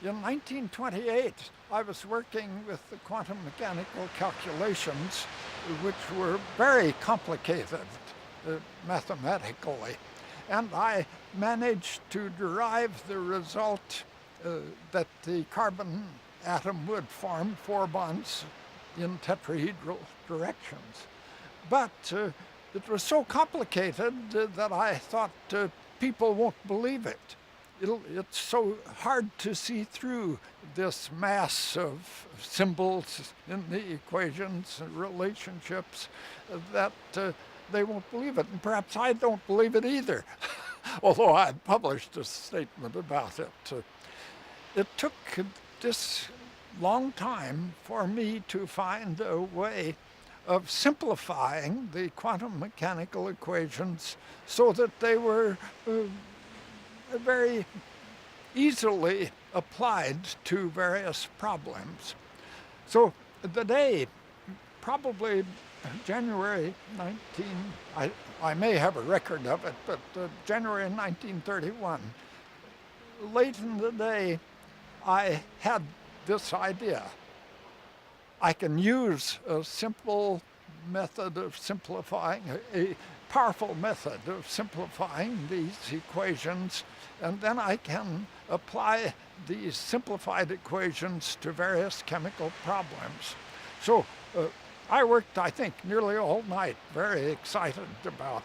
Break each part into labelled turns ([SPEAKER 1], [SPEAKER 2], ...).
[SPEAKER 1] In 1928, I was working with the quantum mechanical calculations, which were very complicated mathematically. And I managed to derive the result that the carbon atom would form 4 bonds in tetrahedral directions. But it was so complicated that I thought people won't believe it. It's so hard to see through this mass of symbols in the equations and relationships that they won't believe it. And perhaps I don't believe it either, although I published a statement about it. It took this long time for me to find a way of simplifying the quantum mechanical equations so that they were very easily applied to various problems. So the day, probably January 19, I may have a record of it, but January 1931, late in the day, I had this idea. I can use a simple method of simplifying, a powerful method of simplifying these equations, and then I can apply these simplified equations to various chemical problems. So I worked, I think, nearly all night, very excited about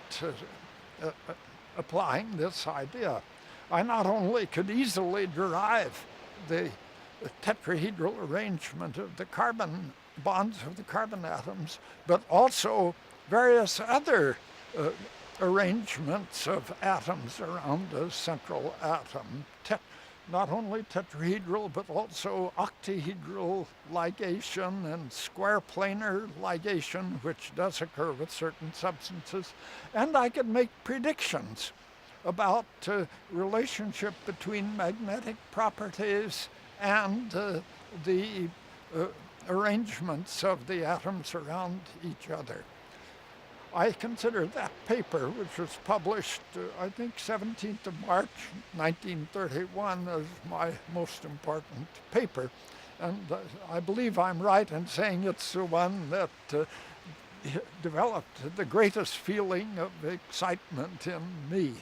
[SPEAKER 1] applying this idea. I not only could easily derive the tetrahedral arrangement of the carbon bonds of the carbon atoms, but also various other arrangements of atoms around a central atom. Not only tetrahedral, but also octahedral ligation and square planar ligation, which does occur with certain substances. And I could make predictions about relationship between magnetic properties and the arrangements of the atoms around each other. I consider that paper, which was published, I think, 17th of March, 1931, as my most important paper. And I believe I'm right in saying it's the one that developed the greatest feeling of excitement in me.